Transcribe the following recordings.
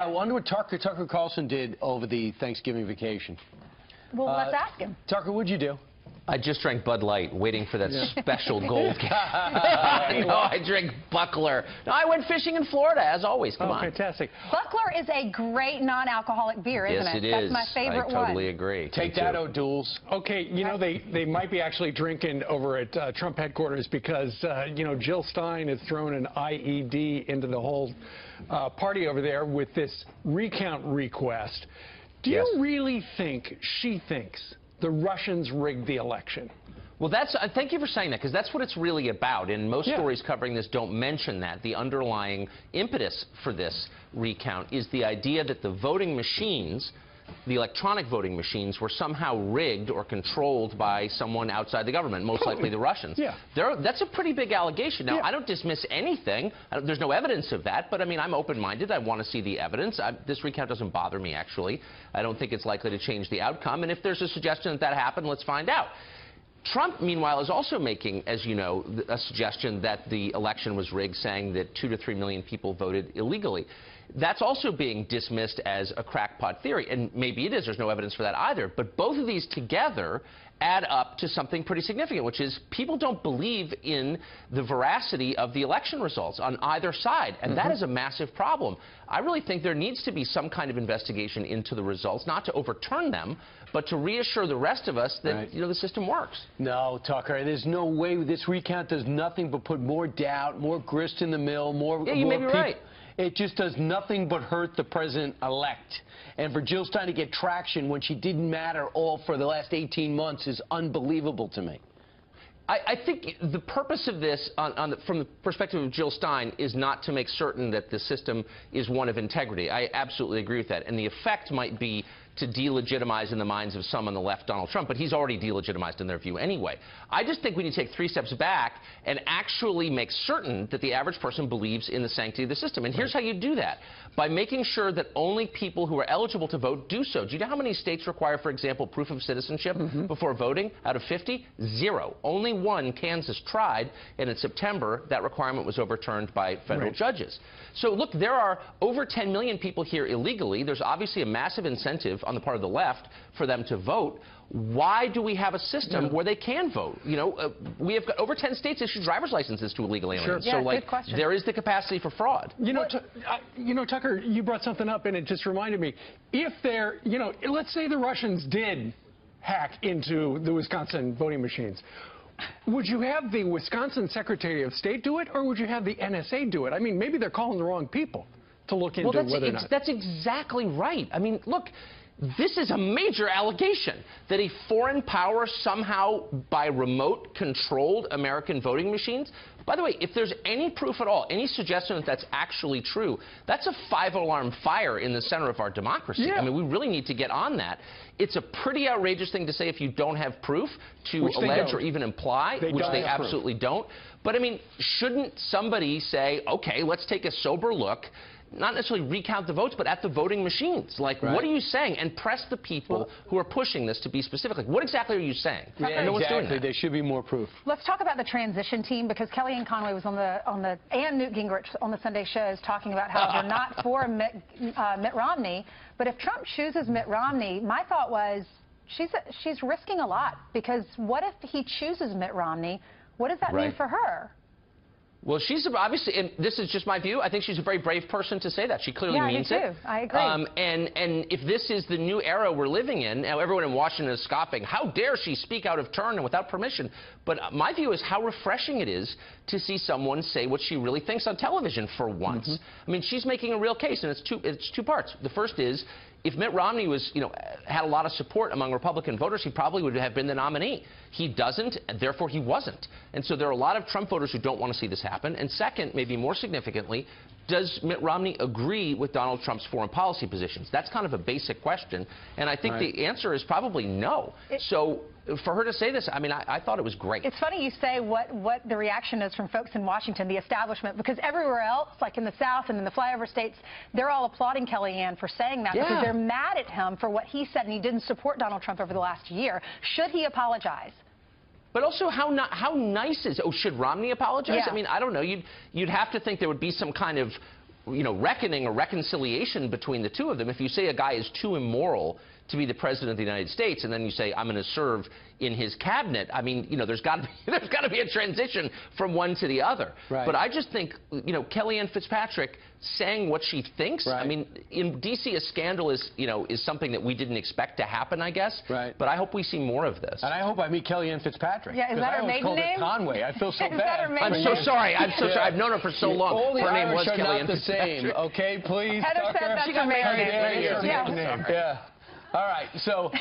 I wonder what Tucker Carlson did over the Thanksgiving vacation. Well, let's ask him. Tucker, what'd you do? I just drank Bud Light, waiting for that special gold can. No, I drank Buckler. No, I went fishing in Florida, as always. Come on. Fantastic. Buckler is a great non-alcoholic beer, isn't it? it? Yes, it is. That's my favorite one. I totally agree. Take that, O'Douls. Okay, you know, they might be actually drinking over at Trump headquarters because, you know, Jill Stein has thrown an IED into the whole party over there with this recount request. Do you really think she thinks the Russians rigged the election? Well, thank you for saying that, because that's what it's really about. And most stories covering this don't mention that. The underlying impetus for this recount is the idea that the voting machines, the electronic voting machines, were somehow rigged or controlled by someone outside the government, most likely the Russians. That's a pretty big allegation. Now, I don't dismiss anything. There's no evidence of that, but I mean, I'm open-minded. I want to see the evidence. This recount doesn't bother me, actually. I don't think it's likely to change the outcome. And if there's a suggestion that happened, let's find out. Trump, meanwhile, is also making, as you know, a suggestion that the election was rigged, saying that 2 to 3 million people voted illegally. That's also being dismissed as a crackpot theory, and maybe it is. There's no evidence for that either. But both of these together add up to something pretty significant, which is people don't believe in the veracity of the election results on either side, and that is a massive problem. I really think there needs to be some kind of investigation into the results, not to overturn them, but to reassure the rest of us that you know, the system works. No, Tucker, there's no way. This recount does nothing but put more doubt, more grist in the mill, more you may be right. It just does nothing but hurt the president-elect. And for Jill Stein to get traction when she didn't matter all for the last 18 months is unbelievable to me. I think the purpose of this, from the perspective of Jill Stein, is not to make certain that the system is one of integrity. I absolutely agree with that. And the effect might be to delegitimize in the minds of some on the left Donald Trump, but he's already delegitimized in their view anyway. I just think we need to take 3 steps back and actually make certain that the average person believes in the sanctity of the system. And here's how you do that. By making sure that only people who are eligible to vote do so. Do you know how many states require, for example, proof of citizenship before voting? Out of 50? 0. Only 1, Kansas, tried, and in September that requirement was overturned by federal judges. So look, there are over 10 million people here illegally. There's obviously a massive incentive on the part of the left for them to vote. Why do we have a system where they can vote? You know, we have got over 10 states issue driver's licenses to illegal aliens. Yeah, so, like, good question. there is the capacity for fraud. You know, Tucker, you brought something up, and it just reminded me. If they're, you know, let's say the Russians did hack into the Wisconsin voting machines. Would you have the Wisconsin Secretary of State do it, or would you have the NSA do it? I mean, maybe they're calling the wrong people to look into whether or not. That's exactly right. I mean, look, this is a major allegation that a foreign power somehow, by remote, controlled American voting machines. By the way, if there's any proof at all, any suggestion that that's actually true, that's a 5-alarm fire in the center of our democracy. I mean, we really need to get on that. It's a pretty outrageous thing to say if you don't have proof, to allege or even imply, which they absolutely don't. But, I mean, shouldn't somebody say, okay, let's take a sober look, not necessarily recount the votes, but at the voting machines? Like, what are you saying? And press the people who are pushing this to be specific. Like, what exactly are you saying? Yeah, no one's doing that. There should be more proof. Let's talk about the transition team, because Kellyanne Conway was and Newt Gingrich on the Sunday shows talking about how they're not for Mitt Romney. But if Trump chooses Mitt Romney, my thought was she's risking a lot, because what if he chooses Mitt Romney? What does that mean for her? Well, she's obviously, and this is just my view, I think she's a very brave person to say that. She clearly means it. I agree. And if this is the new era we're living in, now everyone in Washington is scoffing, how dare she speak out of turn and without permission? But my view is how refreshing it is to see someone say what she really thinks on television for once. I mean, she's making a real case, and it's two parts. The first is, if Mitt Romney was, you know, had a lot of support among Republican voters, he probably would have been the nominee. He doesn't, and therefore he wasn't. And so there are a lot of Trump voters who don't want to see this happen. And second, maybe more significantly, does Mitt Romney agree with Donald Trump's foreign policy positions? That's kind of a basic question, and I think the answer is probably no. So for her to say this, I mean, I thought it was great. It's funny you say what the reaction is from folks in Washington, the establishment, because everywhere else, like in the South and in the flyover states, they're all applauding Kellyanne for saying that, because they're mad at him for what he said, and he didn't support Donald Trump over the last year. Should he apologize? But also, how nice is? Oh, should Romney apologize? I mean, I don't know. You'd have to think there would be some kind of reckoning or reconciliation between the two of them. If you say a guy is too immoral to be the president of the United States, and then you say, I'm going to serve in his cabinet, I mean, there's got to be a transition from one to the other. Right. But I just think, Kellyanne Fitzpatrick saying what she thinks. Right. I mean, in D.C., a scandal is something that we didn't expect to happen, I guess. Right. But I hope we see more of this. And I hope I meet Kellyanne Fitzpatrick. Yeah, is that her maiden name? Conway. I feel so Is bad. that her maiden I'm so sorry. I'm so sorry. I've known her for so long. All the her name Irish was are Kellyanne not the Fitzpatrick. same. Okay, please, Heather Tucker. said that's her maiden name. There you go. Yeah. Yeah. All right, so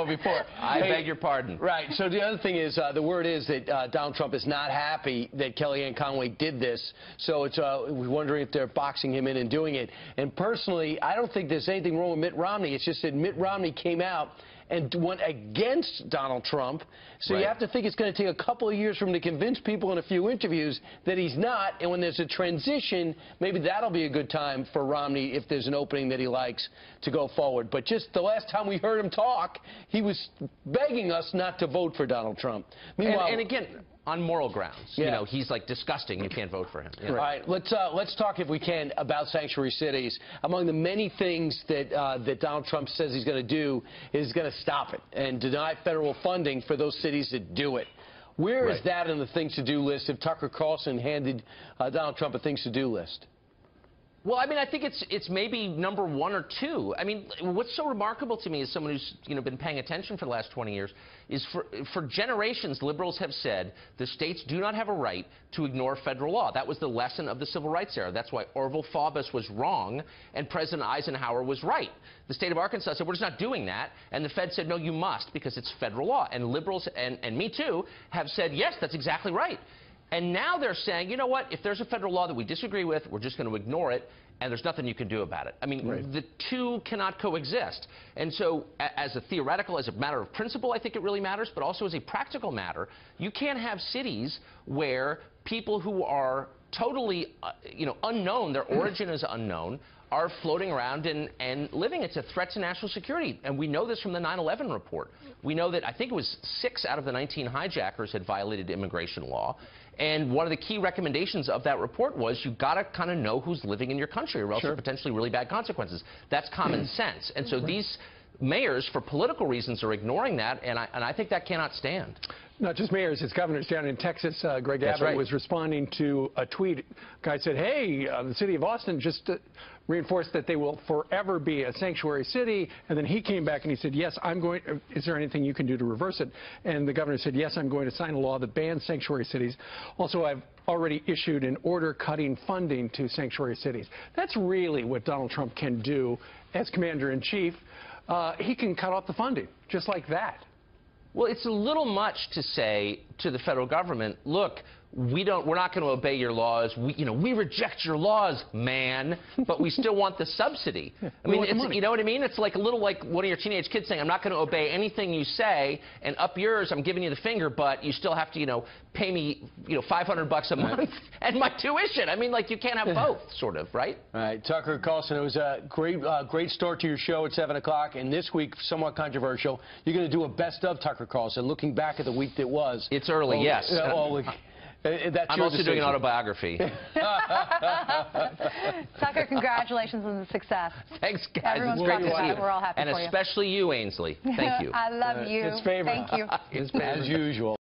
before. I beg your pardon. Right, so the other thing is, the word is that Donald Trump is not happy that Kellyanne Conway did this, so it's we're wondering if they're boxing him in and doing it. And personally, I don't think there's anything wrong with Mitt Romney. It's just that Mitt Romney came out and went against Donald Trump. So Right. you have to think it's going to take a couple of years for him to convince people in a few interviews that he's not. And when there's a transition, maybe that'll be a good time for Romney, if there's an opening that he likes, to go forward. But just the last time we heard him talk, he was begging us not to vote for Donald Trump. Meanwhile, And again, on moral grounds. Yeah. He's like disgusting. You can't vote for him. All right, let's talk, if we can, about sanctuary cities. Among the many things that that Donald Trump says he's going to do is going to stop it and deny federal funding for those cities that do it. Where is that on the things to do list if Tucker Carlson handed Donald Trump a things to do list? Well, I mean, I think it's maybe number 1 or 2. I mean, what's so remarkable to me as someone who's been paying attention for the last 20 years is for generations, liberals have said the states do not have a right to ignore federal law. That was the lesson of the Civil Rights era. That's why Orville Faubus was wrong and President Eisenhower was right. The state of Arkansas said, we're just not doing that. And the Fed said, no, you must, because it's federal law. And liberals, and me too, have said, yes, that's exactly right. And now they're saying, you know what, if there's a federal law that we disagree with, we're just going to ignore it, and there's nothing you can do about it. I mean, the two cannot coexist. And so as a matter of principle, I think it really matters, but also as a practical matter, you can't have cities where people who are totally, unknown, their origin is unknown, are floating around and living. It's a threat to national security. And we know this from the 9/11 report. We know that I think it was 6 out of the 19 hijackers had violated immigration law. And one of the key recommendations of that report was you've got to kind of know who's living in your country, or else there are potentially really bad consequences. That's common sense. And so these mayors, for political reasons, are ignoring that, and I think that cannot stand. Not just mayors, it's governors down in Texas. Greg Abbott was responding to a tweet. A guy said, hey, the city of Austin just reinforced that they will forever be a sanctuary city. And then he came back and he said, yes, I'm going, is there anything you can do to reverse it? And the governor said, yes, I'm going to sign a law that bans sanctuary cities. Also, I've already issued an order cutting funding to sanctuary cities. That's really what Donald Trump can do as commander-in-chief. He can cut off the funding, just like that. Well, it's a little much to say to the federal government, look, we're not going to obey your laws. We reject your laws, man, but we still want the subsidy. I mean, you know what I mean? It's like a little like one of your teenage kids saying, I'm not going to obey anything you say, and up yours, I'm giving you the finger, but you still have to, pay me, $500 a month and my tuition. I mean, like, you can't have both, sort of, right? All right, Tucker Carlson, it was a great start to your show at 7 o'clock, and this week, somewhat controversial. You're going to do a best of Tucker Carlson, looking back at the week that was. It's early, yes. I'm also doing an autobiography. Tucker, congratulations on the success. Thanks, guys. Everyone's It's great to see you. We're all happy and for you. especially you, Ainsley. Thank you. I love you. His favorite. Thank you. As usual.